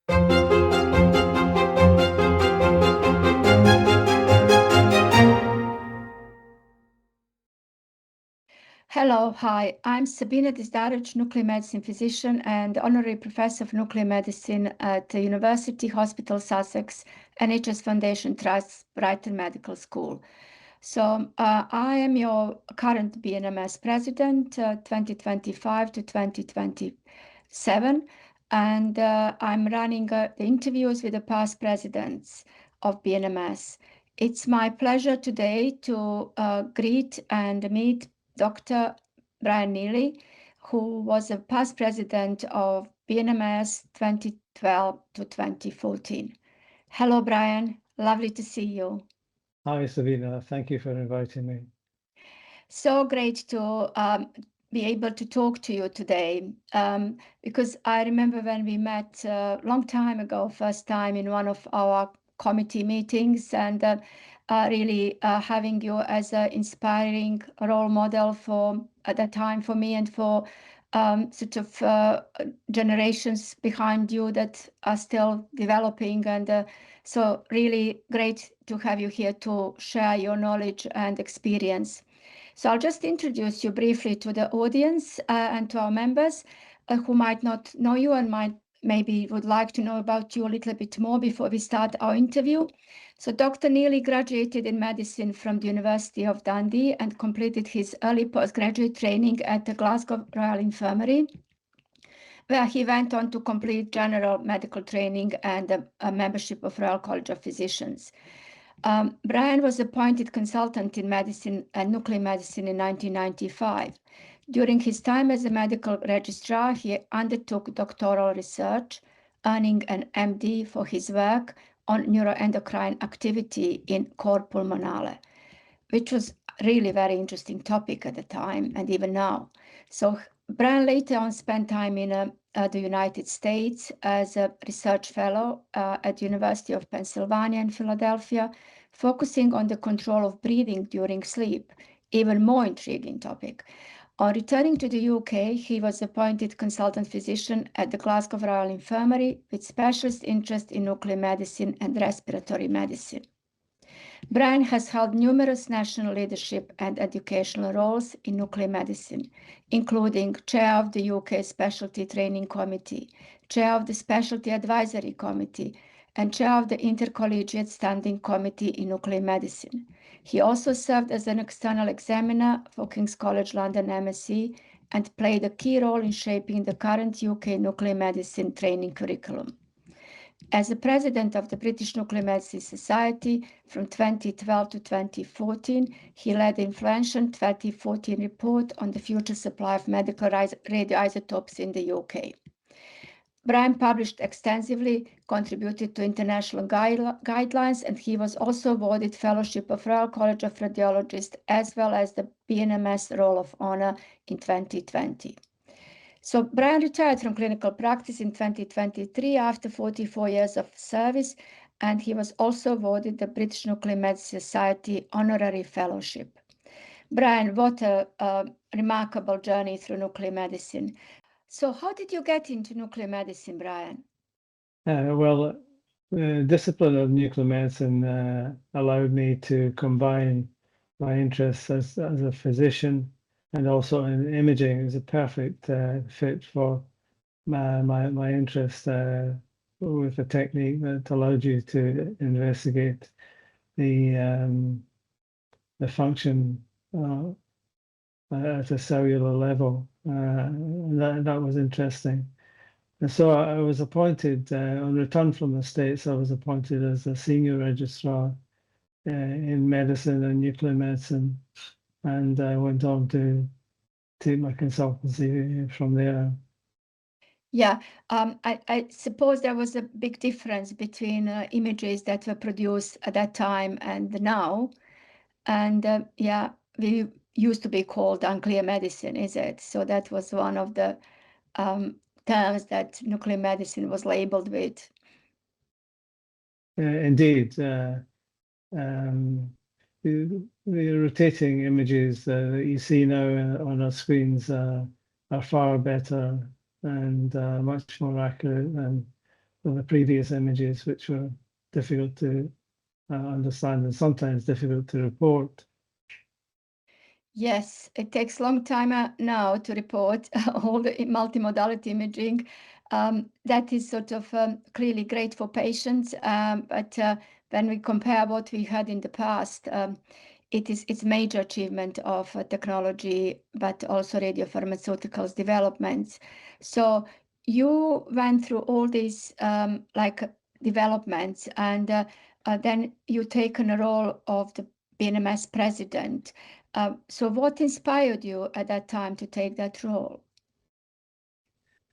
Hello, hi, I'm Sabina Dizdarevic, nuclear medicine physician and honorary professor of nuclear medicine at the University Hospital Sussex, NHS Foundation Trust, Brighton Medical School. So I am your current BNMS President, 2025 to 2027, and I'm running the interviews with the past presidents of BNMS. It's my pleasure today to greet and meet Dr. Brian Neely, who was a past president of BNMS 2012 to 2014. Hello, Brian. Lovely to see you. Hi, Sabina. Thank you for inviting me. So great to be able to talk to you today, because I remember when we met a long time ago, first time in one of our committee meetings, and really having you as an inspiring role model for at that time for me and for sort of generations behind you that are still developing. And so really great to have you here to share your knowledge and experience. So I'll just introduce you briefly to the audience and to our members who might not know you and might maybe would like to know about you a little bit more before we start our interview. So Dr. Neely graduated in medicine from the University of Dundee and completed his early postgraduate training at the Glasgow Royal Infirmary, where he went on to complete general medical training and a membership of Royal College of Physicians. Brian was appointed consultant in medicine and nuclear medicine in 1995. During his time as a medical registrar, he undertook doctoral research, earning an MD for his work on neuroendocrine activity in cor pulmonale, which was really very interesting topic at the time and even now. So Brian later on spent time in the United States as a research fellow at the University of Pennsylvania in Philadelphia, focusing on the control of breathing during sleep, even more intriguing topic. On returning to the UK, he was appointed consultant physician at the Glasgow Royal Infirmary with specialist interest in nuclear medicine and respiratory medicine. Brian has held numerous national leadership and educational roles in nuclear medicine, including chair of the UK Specialty Training Committee, chair of the Specialty Advisory Committee, and chair of the Intercollegiate Standing Committee in Nuclear Medicine. He also served as an external examiner for King's College London MSc and played a key role in shaping the current UK nuclear medicine training curriculum. As the president of the British Nuclear Medicine Society from 2012 to 2014, he led the influential 2014 report on the future supply of medical radioisotopes in the UK. Brian published extensively, contributed to international guidelines, and he was also awarded Fellowship of Royal College of Radiologists as well as the BNMS Roll of Honor in 2020. So Brian retired from clinical practice in 2023 after 44 years of service, and he was also awarded the British Nuclear Medicine Society Honorary Fellowship. Brian, what a remarkable journey through nuclear medicine. So how did you get into nuclear medicine, Brian? Well, the discipline of nuclear medicine allowed me to combine my interests as a physician and also in imaging. It was a perfect fit for my interest with a technique that allowed you to investigate the function at a cellular level. That was interesting. And so I was appointed, on return from the States, I was appointed as a senior registrar in medicine and nuclear medicine. And I went on to take my consultancy from there. Yeah, I suppose there was a big difference between images that were produced at that time and now. And yeah, we used to be called unclear medicine, is it? So that was one of the terms that nuclear medicine was labeled with. Indeed. The rotating images that you see now on our screens are far better and much more accurate than the previous images, which were difficult to understand and sometimes difficult to report. Yes, it takes a long time now to report all the multimodality imaging. That is sort of clearly great for patients, but when we compare what we had in the past, it's major achievement of technology, but also radiopharmaceuticals developments. So you went through all these like developments, and then you taken a role of the BNMS president. So what inspired you at that time to take that role?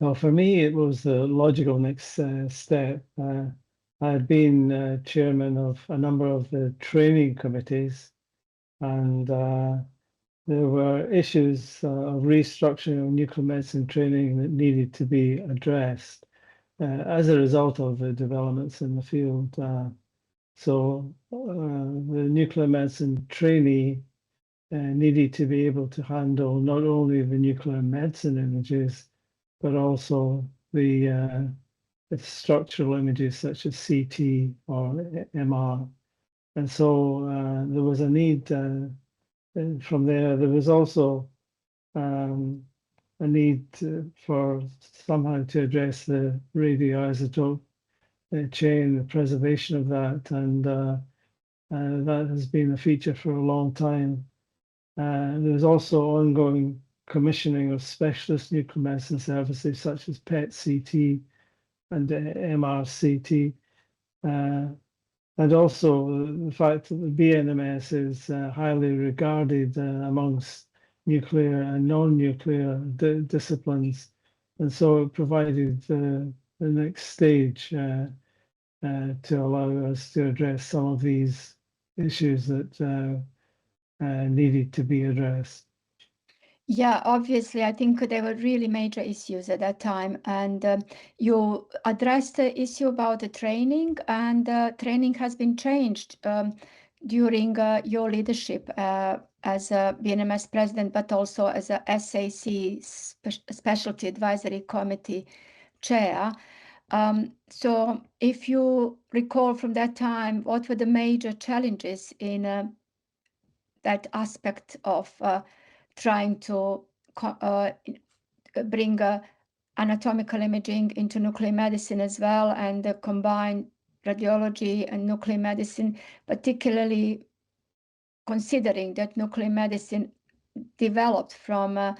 Well, for me, it was the logical next step. I had been chairman of a number of the training committees, and there were issues of restructuring of nuclear medicine training that needed to be addressed as a result of the developments in the field. So the nuclear medicine trainee needed to be able to handle not only the nuclear medicine images, but also the structural images such as CT or MR. And so there was a need from there. There was also a need for somehow to address the radioisotope chain, the preservation of that, and that has been a feature for a long time. There's also ongoing commissioning of specialist nuclear medicine services such as PET-CT and MRCT, and also the fact that the BNMS is highly regarded amongst nuclear and non-nuclear disciplines, and so it provided the next stage to allow us to address some of these issues that needed to be addressed. Yeah, obviously, I think there were really major issues at that time, and you addressed the issue about the training, and training has been changed during your leadership as a BNMS president, but also as a SAC Specialty Advisory Committee chair. So if you recall from that time, what were the major challenges in that aspect of trying to bring anatomical imaging into nuclear medicine as well, and combine radiology and nuclear medicine, particularly considering that nuclear medicine developed from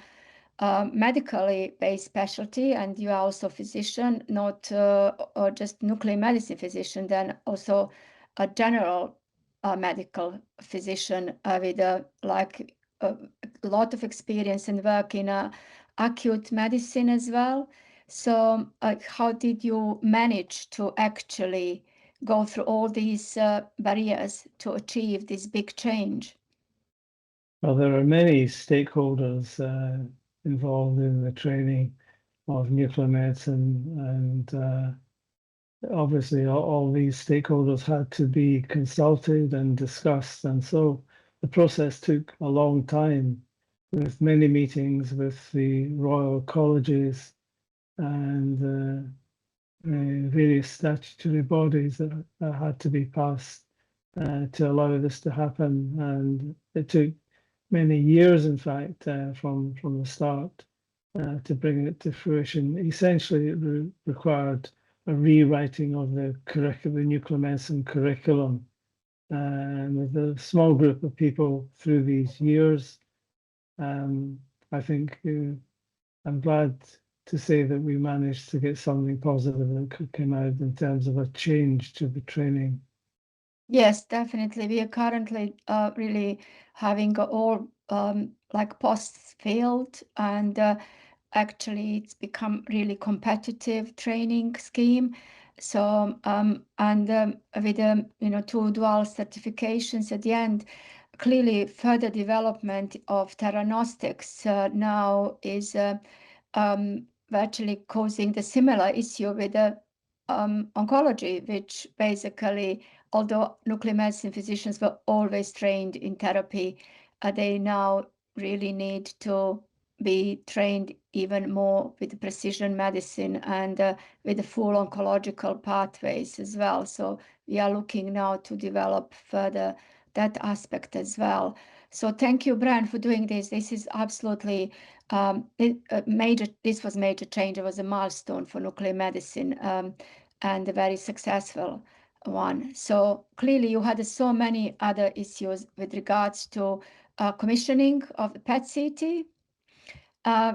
medically based specialty, and you are also a physician, not or just nuclear medicine physician, then also a general medical physician with a lot of experience and work in acute medicine as well. So how did you manage to actually go through all these barriers to achieve this big change? Well, there are many stakeholders involved in the training of nuclear medicine, and obviously all these stakeholders had to be consulted and discussed, and so the process took a long time with many meetings with the royal colleges and various statutory bodies that had to be passed to allow this to happen. And it took many years, in fact, from the start to bring it to fruition. Essentially, it required a rewriting of the nuclear medicine curriculum. And with a small group of people through these years, I think I'm glad to say that we managed to get something positive that came out in terms of a change to the training. Yes, definitely. We are currently really having all like posts filled, and actually it's become really competitive training scheme. So and with two dual certifications at the end, clearly further development of theranostics now is virtually causing the similar issue with the oncology, which basically, although nuclear medicine physicians were always trained in therapy, they now really need to be trained even more with precision medicine and with the full oncological pathways as well. So we are looking now to develop further that aspect as well. So thank you, Brian, for doing this. This is absolutely major. This was major change. It was a milestone for nuclear medicine and a very successful one. So clearly you had so many other issues with regards to commissioning of the PET-CT,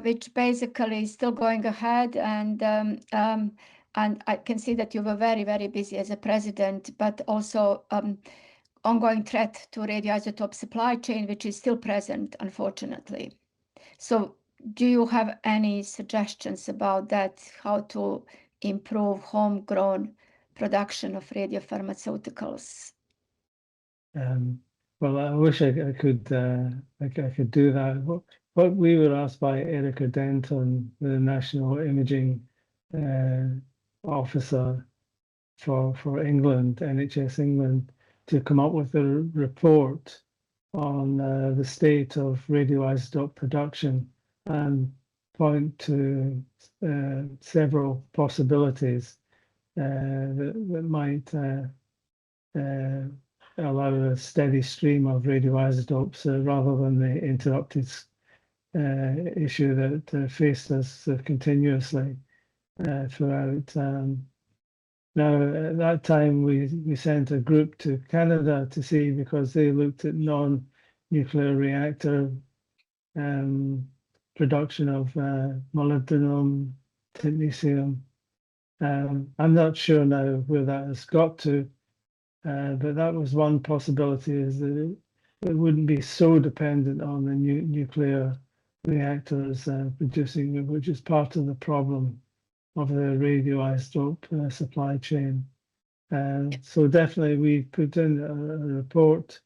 which basically is still going ahead. And I can see that you were very, very busy as a president, but also ongoing threat to radioisotope supply chain, which is still present, unfortunately. So do you have any suggestions about that, how to improve homegrown production of radiopharmaceuticals? Well, I wish I could do that. What we were asked by Erica Denton, the National Imaging Officer for England, NHS England, to come up with a report on the state of radioisotope production and point to several possibilities that might allow a steady stream of radioisotopes rather than the interrupted issue that faced us continuously throughout. Now, at that time, we sent a group to Canada to see, because they looked at non-nuclear reactor production of molybdenum, technetium. I'm not sure now where that has got to, but that was one possibility, is that it wouldn't be so dependent on the nuclear reactors producing, which is part of the problem of the radioisotope supply chain. So definitely we put in a report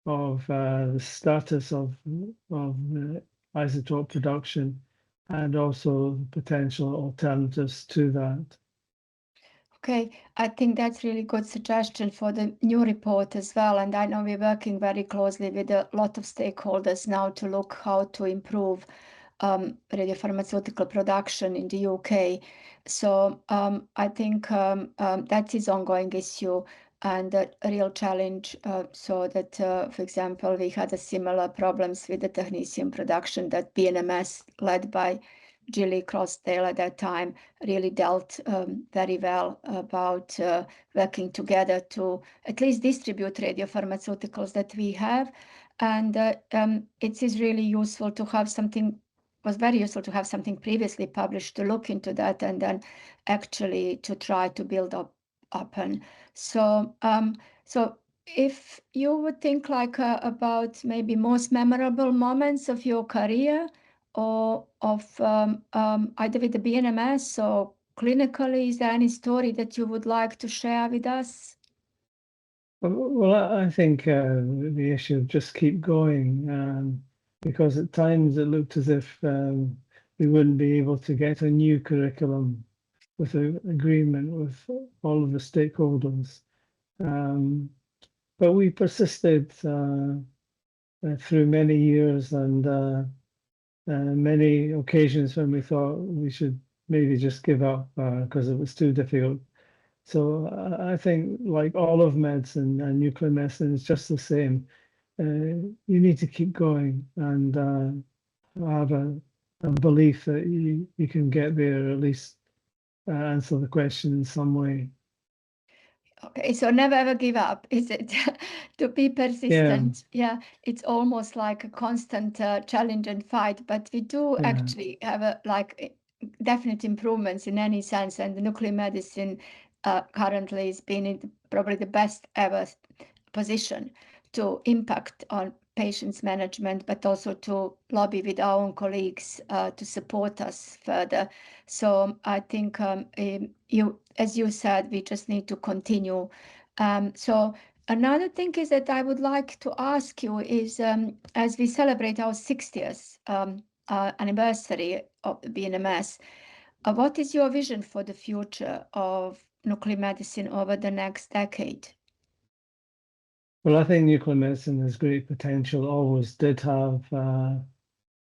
of the status of isotope production and also potential alternatives to that. Okay, I think that's really good suggestion for the new report as well. And I know we're working very closely with a lot of stakeholders now to look how to improve radiopharmaceutical production in the UK. So I think that is ongoing issue and a real challenge. So that, for example, we had a similar problems with the technetium production that BNMS, led by Gilly Crossdale at that time, really dealt very well about working together to at least distribute radiopharmaceuticals that we have. And it is really useful to have something, was very useful to have something previously published to look into that and then actually to try to build up and so so if you would think like about maybe most memorable moments of your career or of either with the BNMS or clinically, is there any story that you would like to share with us? Well, I think the issue of just keep going, because at times it looked as if we wouldn't be able to get a new curriculum with an agreement with all of the stakeholders. But we persisted through many years and many occasions when we thought we should maybe just give up because it was too difficult. So I think, like all of medicine and nuclear medicine, is just the same. You need to keep going and have a belief that you can get there, at least answer the question in some way. Okay, so never ever give up, is it? To be Yeah, persistent. Yeah, it's almost like a constant challenge and fight, but we do yeah. actually have a definite improvements in any sense, and the nuclear medicine currently is being in probably the best ever position to impact on patients management, but also to lobby with our own colleagues to support us further. So I think as you said, we just need to continue. So another thing is that I would like to ask you is, as we celebrate our 60th anniversary of the BNMS, what is your vision for the future of nuclear medicine over the next decade? Well, I think nuclear medicine has great potential, always did have.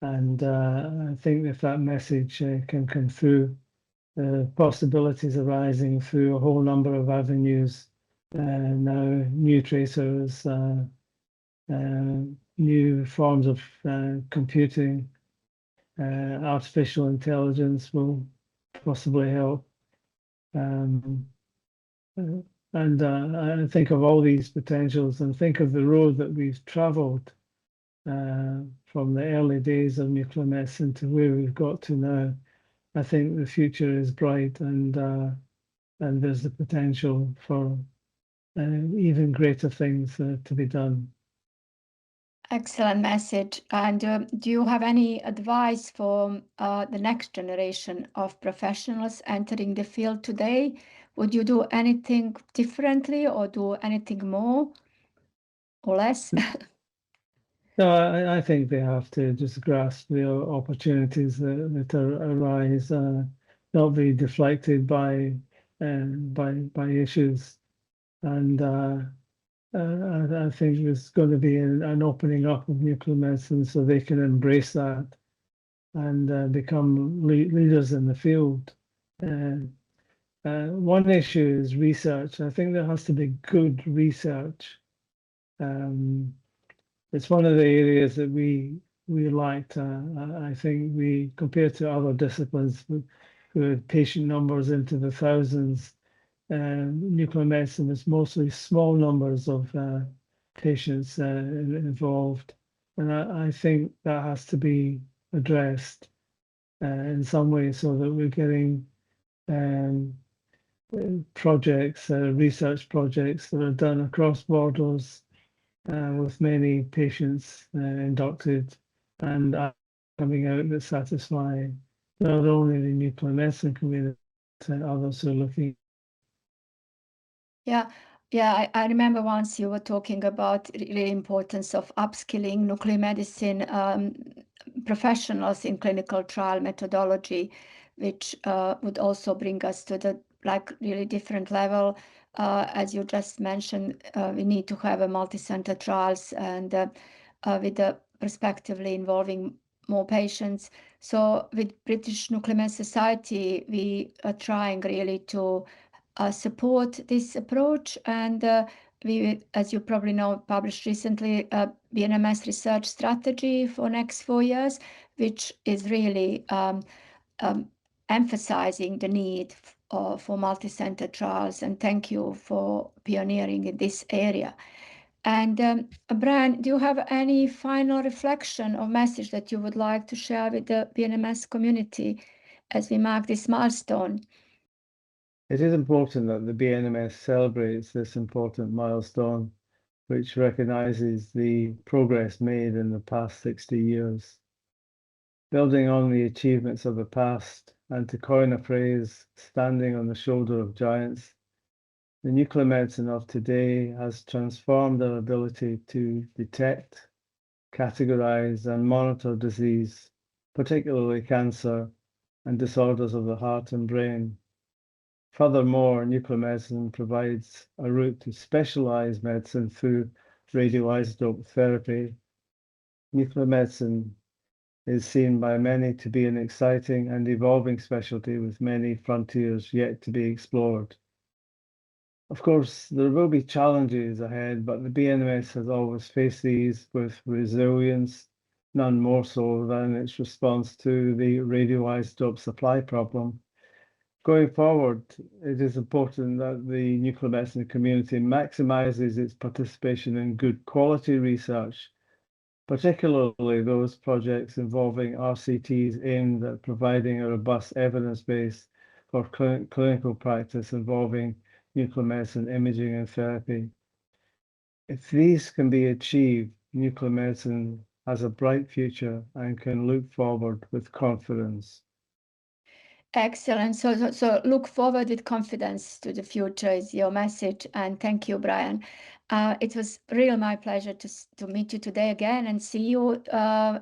And I think if that message can come through, possibilities arising through a whole number of avenues, now new tracers, new forms of computing, artificial intelligence will possibly help. And I think of all these potentials and think of the road that we've traveled from the early days of nuclear medicine to where we've got to now. I think the future is bright, and there's the potential for even greater things to be done. Excellent message. And do you have any advice for the next generation of professionals entering the field today? Would you do anything differently or do anything more or less? No, I think they have to just grasp the opportunities that arise, not be deflected by issues, and I think there's going to be an opening up of nuclear medicine so they can embrace that and become leaders in the field. One issue is research. I think there has to be good research. It's one of the areas that we liked. I think we, compared to other disciplines who had patient numbers into the thousands, nuclear medicine was mostly small numbers of patients involved. And I think that has to be addressed in some way so that we're getting projects, research projects that are done across borders with many patients inducted and coming out that satisfy not only the nuclear medicine community, but others who are looking. Yeah, I remember once you were talking about the importance of upskilling nuclear medicine professionals in clinical trial methodology, which would also bring us to the really different level. As you just mentioned, we need to have a multi-center trials and with the prospectively involving more patients. So with British Nuclear Medicine Society, we are trying really to support this approach, and we, as you probably know, published recently a BNMS research strategy for next 4 years, which is really emphasizing the need for multi-center trials, and thank you for pioneering in this area. And Brian, do you have any final reflection or message that you would like to share with the BNMS community as we mark this milestone? It is important that the BNMS celebrates this important milestone, which recognises the progress made in the past 60 years. Building on the achievements of the past, and to coin a phrase, standing on the shoulder of giants, the nuclear medicine of today has transformed our ability to detect, categorize, and monitor disease, particularly cancer and disorders of the heart and brain. Furthermore, nuclear medicine provides a route to specialized medicine through radioisotope therapy. Nuclear medicine is seen by many to be an exciting and evolving specialty with many frontiers yet to be explored. Of course, there will be challenges ahead, but the BNMS has always faced these with resilience, none more so than its response to the radioisotope supply problem. Going forward, it is important that the nuclear medicine community maximizes its participation in good quality research, particularly those projects involving RCTs aimed at providing a robust evidence base for clinical practice involving nuclear medicine imaging and therapy. If these can be achieved, nuclear medicine has a bright future and can look forward with confidence. Excellent. So look forward with confidence to the future is your message. And thank you, Brian. It was really my pleasure to meet you today again and see you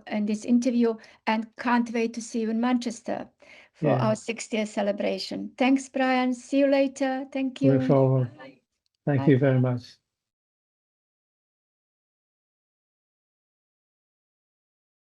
in this interview, and can't wait to see you in Manchester for our 60th celebration. Thanks, Brian. See you later. Thank you. Look forward. Thank you very much.